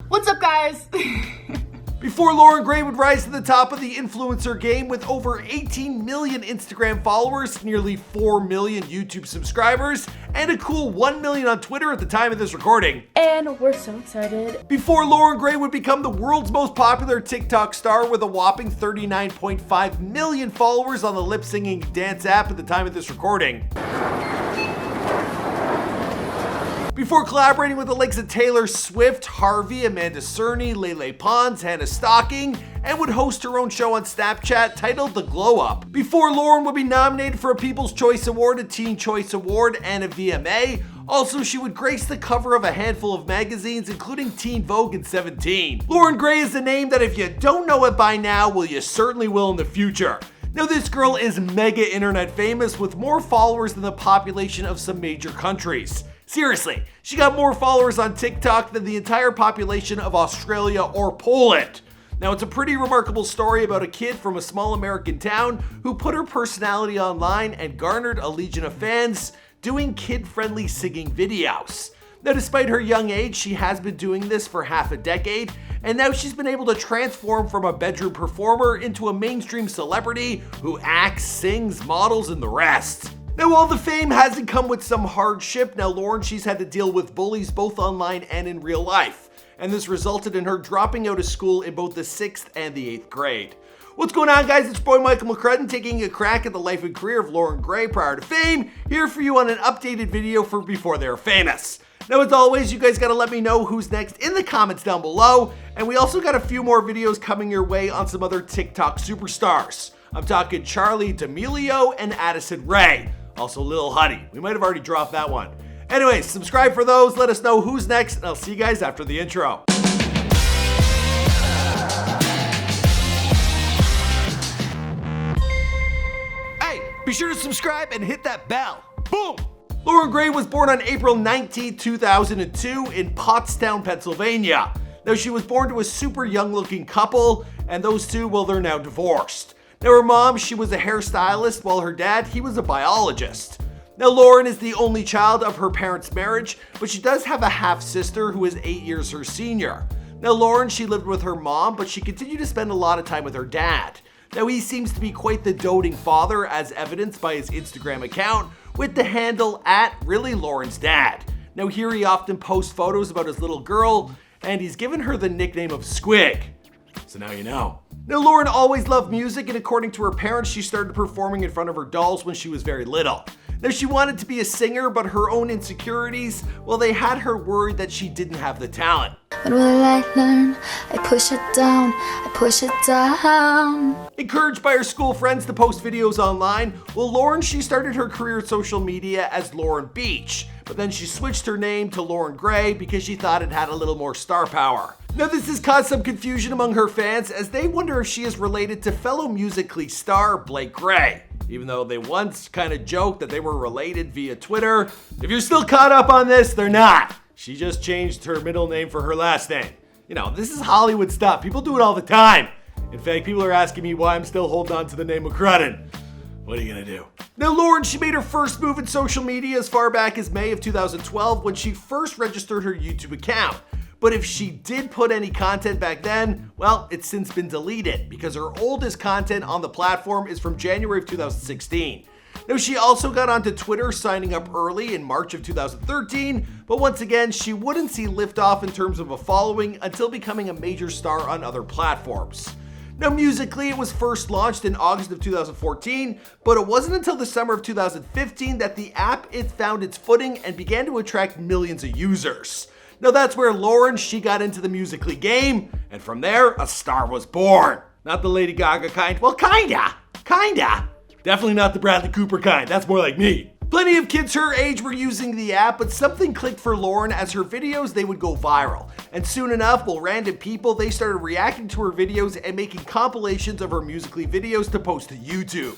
What's up, guys? Before Lauren Gray would rise to the top of the influencer game with over 18 million Instagram followers, nearly 4 million YouTube subscribers, and a cool 1 million on Twitter at the time of this recording. And we're so excited. Before Lauren Gray would become the world's most popular TikTok star with a whopping 39.5 million followers on the lip-singing dance app at the time of this recording. Before collaborating with the likes of Taylor Swift, Harvey, Amanda Cerny, Lele Pons, Hannah Stocking, and would host her own show on Snapchat titled The Glow Up. Before Lauren would be nominated for a People's Choice Award, a Teen Choice Award, and a VMA. Also, she would grace the cover of a handful of magazines, including Teen Vogue and 17. Lauren Gray is a name that if you don't know it by now, well, you certainly will in the future. Now, this girl is mega internet famous with more followers than the population of some major countries. Seriously, she got more followers on TikTok than the entire population of Australia or Poland. Now, it's a pretty remarkable story about a kid from a small American town who put her personality online and garnered a legion of fans doing kid-friendly singing videos. Now, despite her young age, she has been doing this for half a decade, and now she's been able to transform from a bedroom performer into a mainstream celebrity who acts, sings, models, and the rest. Now, while the fame hasn't come with some hardship, now Lauren, she's had to deal with bullies both online and in real life. And this resulted in her dropping out of school in both the 6th and the 8th grade. What's going on, guys? It's your boy Michael McCrudden taking a crack at the life and career of Lauren Gray prior to fame, here for you on an updated video for before they were famous. Now, as always, you guys gotta let me know who's next in the comments down below, and we also got a few more videos coming your way on some other TikTok superstars. I'm talking Charli D'Amelio and Addison Rae. Also Lil Huddy. We might have already dropped that one. Anyways, subscribe for those, let us know who's next, and I'll see you guys after the intro. Hey, be sure to subscribe and hit that bell. Boom! Lauren Gray was born on April 19, 2002 in Pottstown, Pennsylvania. Now, she was born to a super young looking couple, and those two, well, they're now divorced. Now, her mom, she was a hairstylist, while her dad, he was a biologist. Now, Lauren is the only child of her parents' marriage, but she does have a half-sister who is 8 years her senior. Now, Lauren, she lived with her mom, but she continued to spend a lot of time with her dad. Now, he seems to be quite the doting father, as evidenced by his Instagram account, with the handle @ReallyLawrenceDad. Now, here he often posts photos about his little girl, and he's given her the nickname of Squig. So now you know. Now, Lauren always loved music, and according to her parents, she started performing in front of her dolls when she was very little. Now, she wanted to be a singer, but her own insecurities, well, they had her worried that she didn't have the talent. When will I learn? I push it down, I push it down. Encouraged by her school friends to post videos online, well, Lauren, she started her career in social media as Lauren Beach, but then she switched her name to Lauren Gray because she thought it had a little more star power. Now, this has caused some confusion among her fans as they wonder if she is related to fellow Musical.ly star Blake Gray. Even though they once kind of joked that they were related via Twitter, if you're still caught up on this, they're not. She just changed her middle name for her last name. You know, this is Hollywood stuff. People do it all the time. In fact, people are asking me why I'm still holding on to the name McCrudden. What are you gonna do? Now, Lauren, she made her first move in social media as far back as May of 2012 when she first registered her YouTube account. But if she did put any content back then, well, it's since been deleted because her oldest content on the platform is from January of 2016. Now, she also got onto Twitter, signing up early in March of 2013, but once again, she wouldn't see liftoff in terms of a following until becoming a major star on other platforms. Now, Musical.ly, it was first launched in August of 2014, but it wasn't until the summer of 2015 that the app found its footing and began to attract millions of users. Now, that's where Lauren, she got into the Musical.ly game, and from there, a star was born. Not the Lady Gaga kind. Well, kinda. Definitely not the Bradley Cooper kind. That's more like me. Plenty of kids her age were using the app, but something clicked for Lauren as her videos, they would go viral. And soon enough, well, random people, they started reacting to her videos and making compilations of her Musical.ly videos to post to YouTube.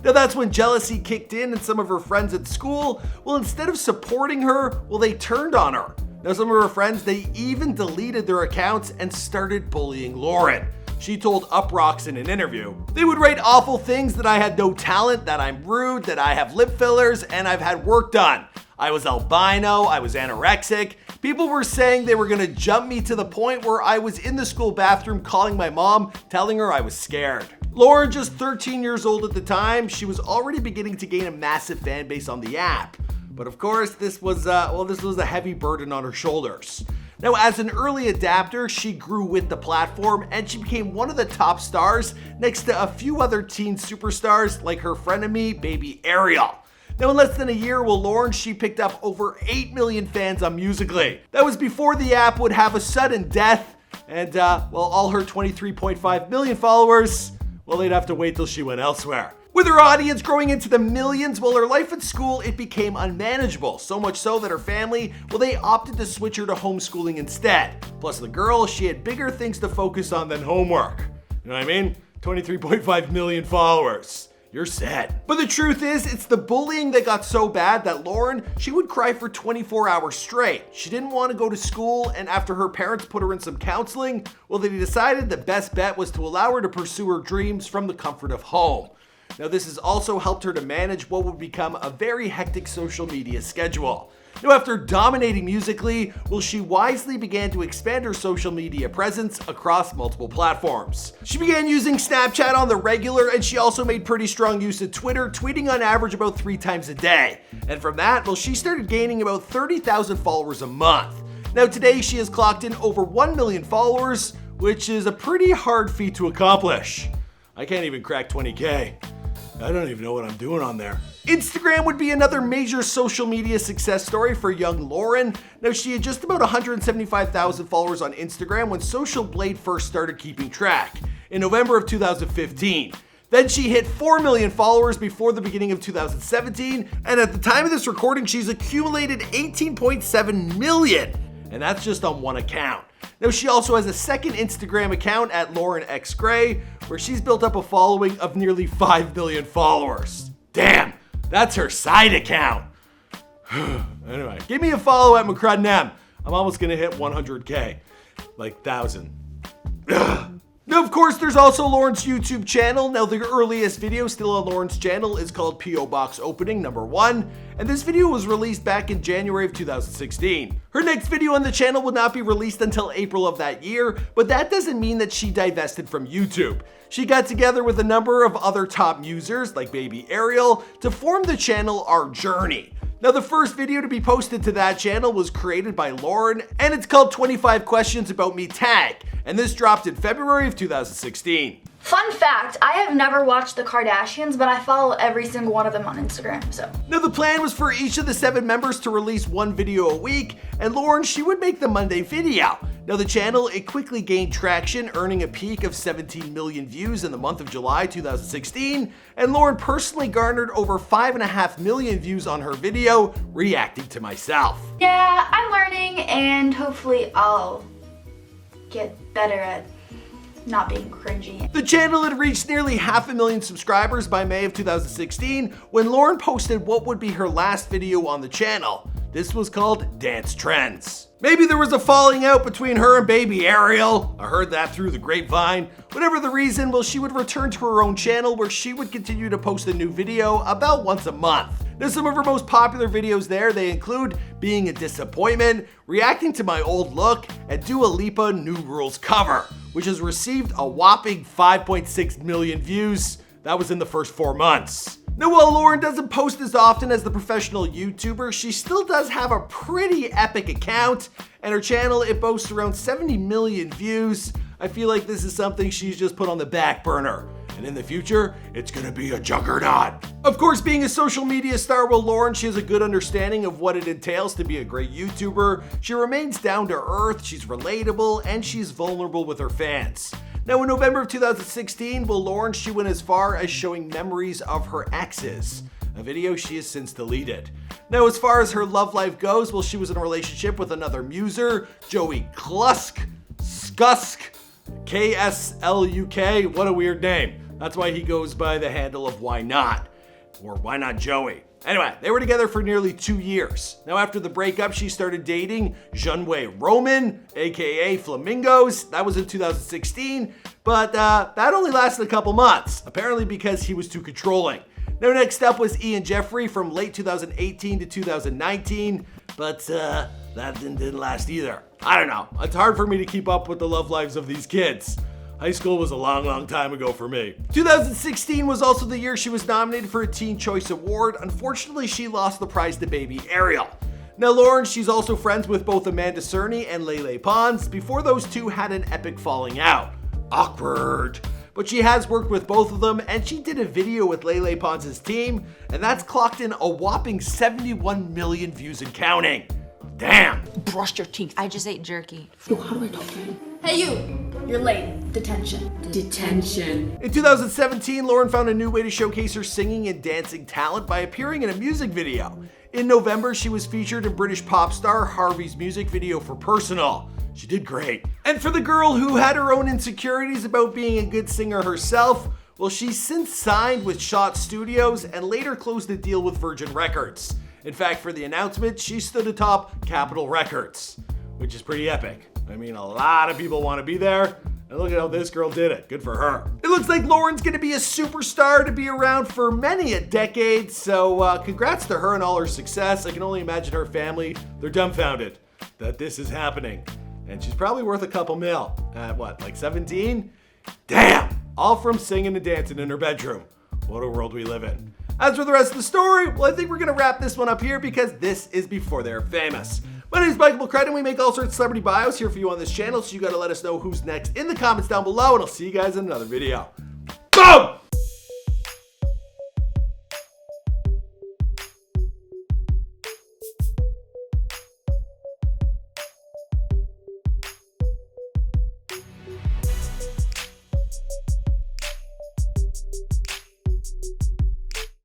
Now, that's when jealousy kicked in and some of her friends at school, well, instead of supporting her, well, they turned on her. Now, some of her friends, they even deleted their accounts and started bullying Lauren. She told Uproxx in an interview, "They would write awful things that I had no talent, that I'm rude, that I have lip fillers, and I've had work done. I was albino, I was anorexic. People were saying they were gonna jump me to the point where I was in the school bathroom calling my mom, telling her I was scared. Lauren, just 13 years old at the time, she was already beginning to gain a massive fan base on the app. But of course, this was a heavy burden on her shoulders. Now, as an early adapter, she grew with the platform and she became one of the top stars next to a few other teen superstars like her frenemy, Baby Ariel. Now, in less than a year, Lauren, she picked up over 8 million fans on Musical.ly. That was before the app would have a sudden death, and all her 23.5 million followers, they'd have to wait till she went elsewhere. With her audience growing into the millions, her life at school, it became unmanageable. So much so that her family, they opted to switch her to homeschooling instead. Plus the girl, she had bigger things to focus on than homework. You know what I mean? 23.5 million followers. You're set. But the truth is, it's the bullying that got so bad that Lauren, she would cry for 24 hours straight. She didn't want to go to school, and after her parents put her in some counseling, they decided the best bet was to allow her to pursue her dreams from the comfort of home. Now, this has also helped her to manage what would become a very hectic social media schedule. Now, after dominating Musical.ly, she wisely began to expand her social media presence across multiple platforms. She began using Snapchat on the regular, and she also made pretty strong use of Twitter, tweeting on average about 3 times a day. And from that, she started gaining about 30,000 followers a month. Now, today she has clocked in over 1 million followers, which is a pretty hard feat to accomplish. I can't even crack 20K. I don't even know what I'm doing on there. Instagram would be another major social media success story for young Lauren. Now, she had just about 175,000 followers on Instagram when Social Blade first started keeping track in November of 2015. Then she hit 4 million followers before the beginning of 2017, and at the time of this recording, she's accumulated 18.7 million, and that's just on one account. Now, she also has a second Instagram account at Lauren X Gray, where she's built up a following of nearly 5 million followers. Damn, that's her side account. Anyway, give me a follow at McCrudden. I'm almost gonna hit 100K, like 1,000. Now, of course, there's also Lauren's YouTube channel. Now, the earliest video still on Lauren's channel is called P.O. Box Opening #1, and this video was released back in January of 2016. Her next video on the channel will not be released until April of that year, but that doesn't mean that she divested from YouTube. She got together with a number of other top users, like Baby Ariel, to form the channel Our Journey. Now, the first video to be posted to that channel was created by Lauren, and it's called 25 Questions About Me Tag, and this dropped in February of 2016. Fun fact, I have never watched the Kardashians, but I follow every single one of them on Instagram, so. Now, the plan was for each of the 7 members to release 1 video a week, and Lauren, she would make the Monday video. Now, the channel, it quickly gained traction, earning a peak of 17 million views in the month of July 2016, and Lauren personally garnered over 5.5 million views on her video, reacting to myself. Yeah, I'm learning, and hopefully I'll get better at not being cringy. The channel had reached nearly 500,000 subscribers by May of 2016 when Lauren posted what would be her last video on the channel. This was called Dance Trends. Maybe there was a falling out between her and Baby Ariel. I heard that through the grapevine. Whatever the reason, she would return to her own channel where she would continue to post a new video about once a month. Now, some of her most popular videos there, they include Being a Disappointment, Reacting to My Old Look, and Dua Lipa New Rules cover, which has received a whopping 5.6 million views. That was in the first 4 months. Now, while Lauren doesn't post as often as the professional YouTuber, she still does have a pretty epic account, and her channel, it boasts around 70 million views. I feel like this is something she's just put on the back burner, and in the future, it's gonna be a juggernaut. Of course, being a social media star, Lauren, she has a good understanding of what it entails to be a great YouTuber. She remains down to earth, she's relatable, and she's vulnerable with her fans. Now, in November of 2016, Lauren, she went as far as showing memories of her exes, a video she has since deleted. Now, as far as her love life goes, she was in a relationship with another muser, Joey Klusk, KSLUK, what a weird name. That's why he goes by the handle of Why Not, or Why Not Joey. Anyway, they were together for nearly 2 years. Now, after the breakup, she started dating Junwei Roman, aka Flamingos. That was in 2016, but that only lasted a couple months, apparently because he was too controlling. Now, next up was Ian Jeffrey from late 2018 to 2019, but that didn't last either. I don't know. It's hard for me to keep up with the love lives of these kids. High school was a long time ago for me. 2016 was also the year she was nominated for a Teen Choice Award. Unfortunately, she lost the prize to baby Ariel. Now Lauren, she's also friends with both Amanda Cerny and Lele Pons before those two had an epic falling out. Awkward. But she has worked with both of them, and she did a video with Lele Pons' team, and that's clocked in a whopping 71 million views and counting. Damn. Brush your teeth. I just ate jerky. Yo, how do I talk to him? Hey you! You're late. Detention. Detention. In 2017, Lauren found a new way to showcase her singing and dancing talent by appearing in a music video. In November, she was featured in British pop star Harvey's music video for Personal. She did great. And for the girl who had her own insecurities about being a good singer herself, well, she's since signed with Shot Studios and later closed a deal with Virgin Records. In fact, for the announcement, she stood atop Capitol Records, which is pretty epic. I mean, a lot of people want to be there, and look at how this girl did it. Good for her. It looks like Lauren's gonna be a superstar to be around for many a decade, so congrats to her and all her success. I can only imagine her family, they're dumbfounded that this is happening. And she's probably worth a couple mil at what, like 17? Damn! All from singing and dancing in her bedroom. What a world we live in. As for the rest of the story, well, I think we're gonna wrap this one up here because this is before they're famous. My name is Michael McCredden, and we make all sorts of celebrity bios here for you on this channel, so you gotta let us know who's next in the comments down below, and I'll see you guys in another video. Boom!